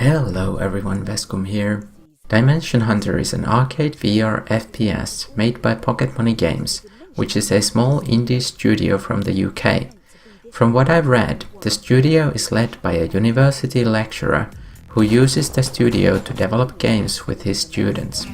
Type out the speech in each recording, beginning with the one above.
Hello everyone, Vescom here. Dimension Hunter is an arcade VR FPS made by Pocket Money Games, which is a small indie studio from the UK. From what I've read, the studio is led by a university lecturer who uses the studio to develop games with his students.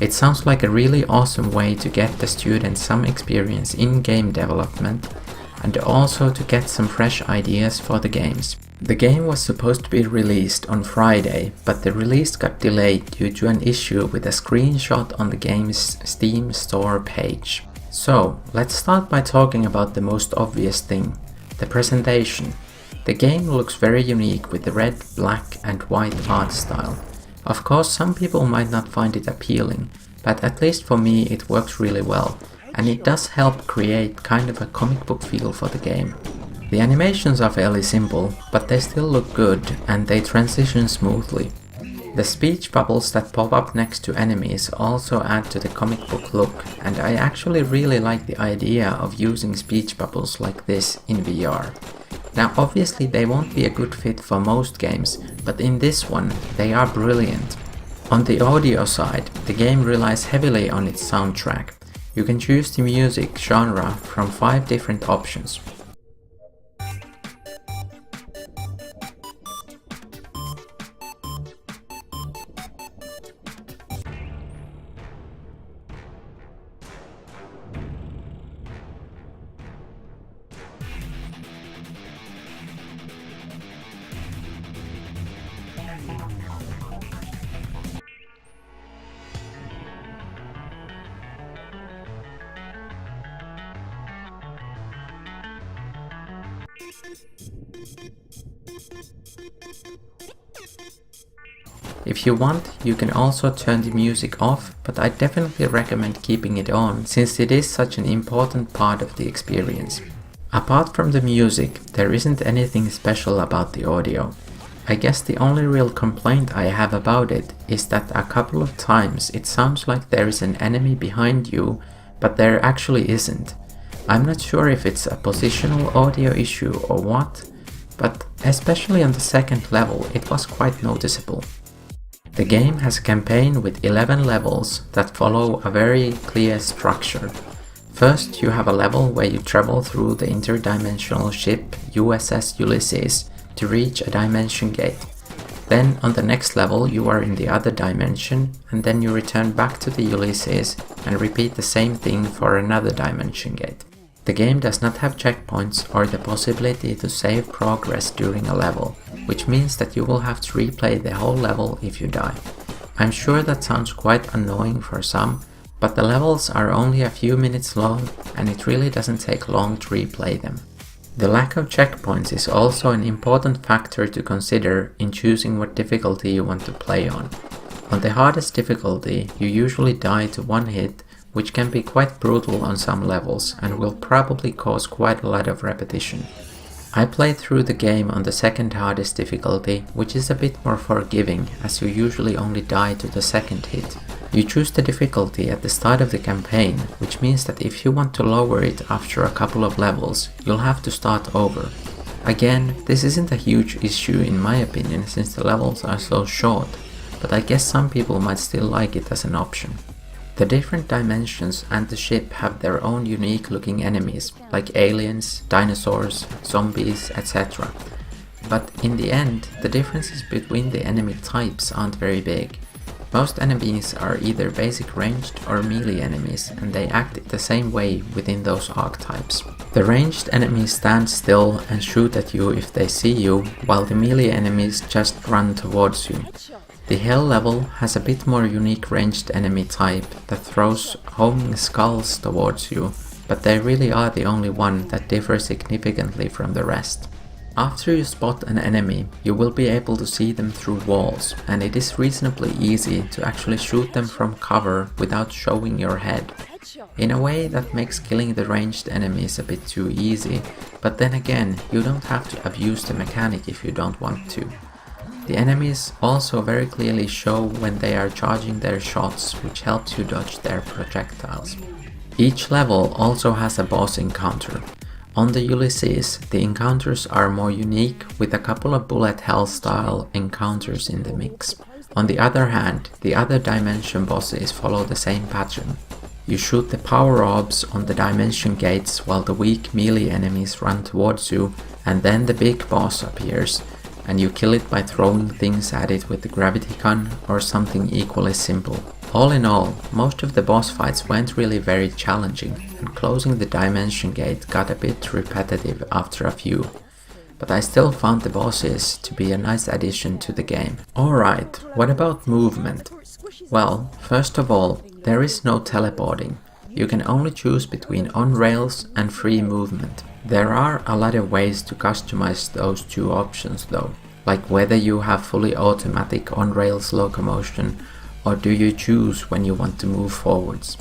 It sounds like a really awesome way to get the students some experience in game development and also to get some fresh ideas for the games. The game was supposed to be released on Friday, but the release got delayed due to an issue with a screenshot on the game's Steam store page. So, let's start by talking about the most obvious thing, the presentation. The game looks very unique with the red, black and white art style. Of course, some people might not find it appealing, but at least for me it works really well, and it does help create kind of a comic book feel for the game. The animations are fairly simple, but they still look good and they transition smoothly. The speech bubbles that pop up next to enemies also add to the comic book look, and I actually really like the idea of using speech bubbles like this in VR. Now obviously they won't be a good fit for most games, but in this one they are brilliant. On the audio side, the game relies heavily on its soundtrack. You can choose the music genre from 5 different options. If you want, you can also turn the music off, but I definitely recommend keeping it on since it is such an important part of the experience. Apart from the music, there isn't anything special about the audio. I guess the only real complaint I have about it is that a couple of times it sounds like there is an enemy behind you, but there actually isn't. I'm not sure if it's a positional audio issue or what, but especially on the second level it was quite noticeable. The game has a campaign with 11 levels that follow a very clear structure. First, you have a level where you travel through the interdimensional ship USS Ulysses to reach a dimension gate. Then on the next level you are in the other dimension, and then you return back to the Ulysses and repeat the same thing for another dimension gate. The game does not have checkpoints or the possibility to save progress during a level, which means that you will have to replay the whole level if you die. I'm sure that sounds quite annoying for some, but the levels are only a few minutes long and it really doesn't take long to replay them. The lack of checkpoints is also an important factor to consider in choosing what difficulty you want to play on. On the hardest difficulty, you usually die to one hit, which can be quite brutal on some levels and will probably cause quite a lot of repetition. I played through the game on the second hardest difficulty, which is a bit more forgiving as you usually only die to the second hit. You choose the difficulty at the start of the campaign, which means that if you want to lower it after a couple of levels, you'll have to start over. Again, this isn't a huge issue in my opinion since the levels are so short, but I guess some people might still like it as an option. The different dimensions and the ship have their own unique looking enemies, like aliens, dinosaurs, zombies, etc. But in the end, the differences between the enemy types aren't very big. Most enemies are either basic ranged or melee enemies, and they act the same way within those archetypes. The ranged enemies stand still and shoot at you if they see you, while the melee enemies just run towards you. The Hell level has a bit more unique ranged enemy type that throws homing skulls towards you, but they really are the only one that differs significantly from the rest. After you spot an enemy, you will be able to see them through walls, and it is reasonably easy to actually shoot them from cover without showing your head. In a way that makes killing the ranged enemies a bit too easy, but then again, you don't have to abuse the mechanic if you don't want to. The enemies also very clearly show when they are charging their shots, which helps you dodge their projectiles. Each level also has a boss encounter. On the Ulysses, the encounters are more unique with a couple of bullet hell style encounters in the mix. On the other hand, the other dimension bosses follow the same pattern. You shoot the power orbs on the dimension gates while the weak melee enemies run towards you, and then the big boss appears, and you kill it by throwing things at it with the gravity gun or something equally simple. All in all, most of the boss fights weren't really very challenging, and closing the dimension gate got a bit repetitive after a few. But I still found the bosses to be a nice addition to the game. Alright, what about movement? Well, first of all, there is no teleporting. You can only choose between on-rails and free movement. There are a lot of ways to customize those two options though, like whether you have fully automatic on-rails locomotion, or do you choose when you want to move forwards?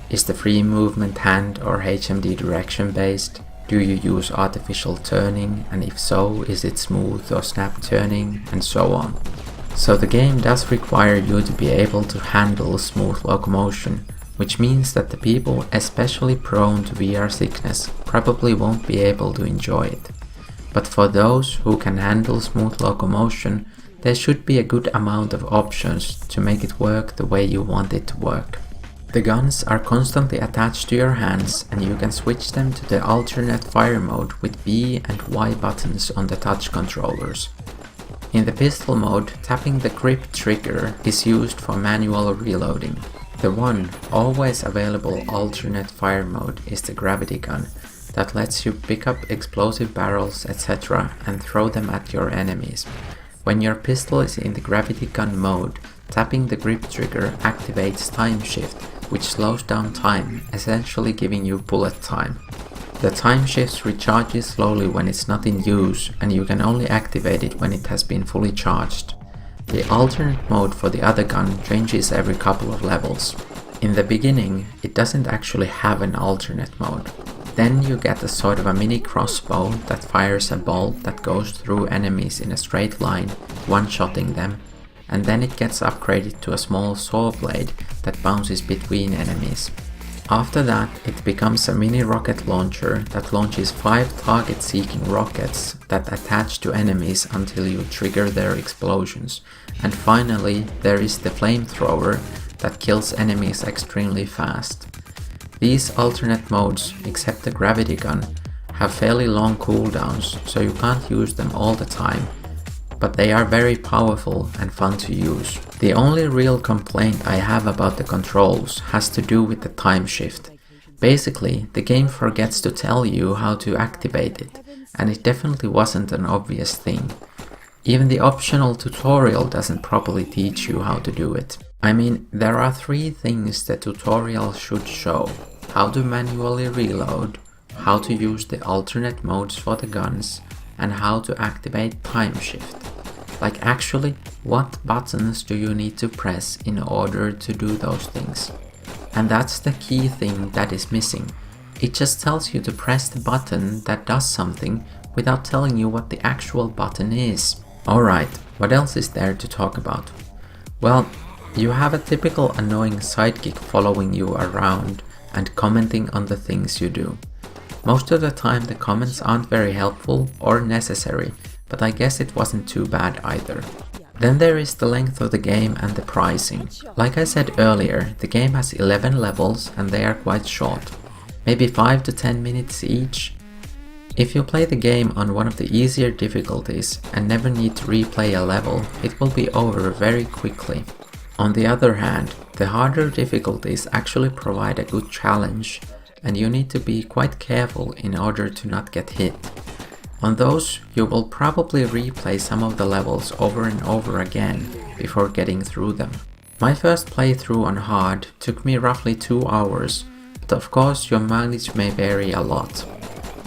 Is the free movement hand or HMD direction based? Do you use artificial turning, and if so, is it smooth or snap turning, and so on. So the game does require you to be able to handle smooth locomotion, which means that the people especially prone to VR sickness probably won't be able to enjoy it. But for those who can handle smooth locomotion, there should be a good amount of options to make it work the way you want it to work. The guns are constantly attached to your hands, and you can switch them to the alternate fire mode with B and Y buttons on the touch controllers. In the pistol mode, tapping the grip trigger is used for manual reloading. The one always available alternate fire mode is the gravity gun that lets you pick up explosive barrels etc. and throw them at your enemies. When your pistol is in the gravity gun mode, tapping the grip trigger activates time shift, which slows down time, essentially giving you bullet time. The time shift recharges slowly when it's not in use, and you can only activate it when it has been fully charged. The alternate mode for the other gun changes every couple of levels. In the beginning, it doesn't actually have an alternate mode. Then you get a sort of a mini crossbow that fires a bolt that goes through enemies in a straight line, one-shotting them, and then it gets upgraded to a small saw blade that bounces between enemies. After that, it becomes a mini rocket launcher that launches 5 target-seeking rockets that attach to enemies until you trigger their explosions. And finally, there is the flamethrower that kills enemies extremely fast. These alternate modes, except the gravity gun, have fairly long cooldowns, so you can't use them all the time, but they are very powerful and fun to use. The only real complaint I have about the controls has to do with the time shift. Basically, the game forgets to tell you how to activate it, and it definitely wasn't an obvious thing. Even the optional tutorial doesn't properly teach you how to do it. I mean, there are 3 things the tutorial should show: how to manually reload, how to use the alternate modes for the guns, and how to activate time shift. Like actually, what buttons do you need to press in order to do those things? And that's the key thing that is missing. It just tells you to press the button that does something without telling you what the actual button is. Alright, what else is there to talk about? Well, you have a typical annoying sidekick following you around and commenting on the things you do. Most of the time the comments aren't very helpful or necessary, but I guess it wasn't too bad either. Then there is the length of the game and the pricing. Like I said earlier, the game has 11 levels and they are quite short, maybe 5 to 10 minutes each. If you play the game on one of the easier difficulties and never need to replay a level, it will be over very quickly. On the other hand, the harder difficulties actually provide a good challenge, and you need to be quite careful in order to not get hit. On those, you will probably replay some of the levels over and over again before getting through them. My first playthrough on hard took me roughly 2 hours, but of course your mileage may vary a lot.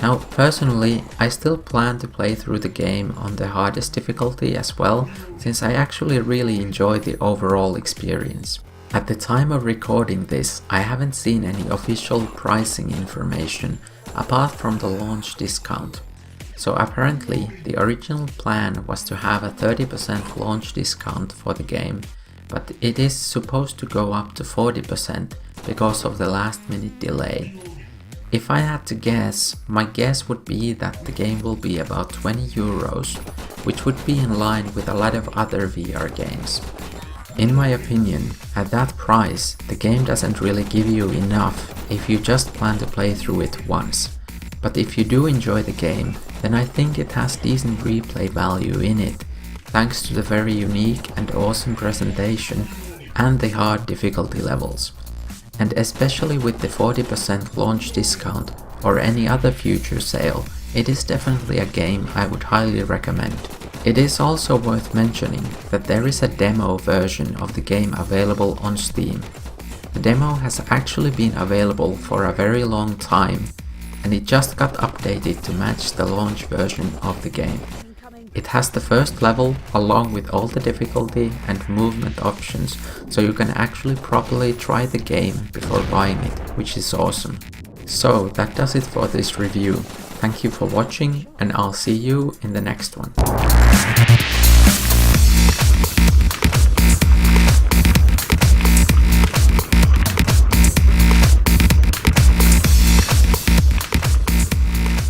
Now personally, I still plan to play through the game on the hardest difficulty as well, since I actually really enjoy the overall experience. At the time of recording this, I haven't seen any official pricing information apart from the launch discount. So apparently, the original plan was to have a 30% launch discount for the game, but it is supposed to go up to 40% because of the last minute delay. If I had to guess, my guess would be that the game will be about 20 euros, which would be in line with a lot of other VR games. In my opinion, at that price, the game doesn't really give you enough if you just plan to play through it once. But if you do enjoy the game, then I think it has decent replay value in it, thanks to the very unique and awesome presentation and the hard difficulty levels. And especially with the 40% launch discount or any other future sale, it is definitely a game I would highly recommend. It is also worth mentioning that there is a demo version of the game available on Steam. The demo has actually been available for a very long time, and it just got updated to match the launch version of the game. It has the first level along with all the difficulty and movement options, so you can actually properly try the game before buying it, which is awesome. So that does it for this review. Thank you for watching, and I'll see you in the next one.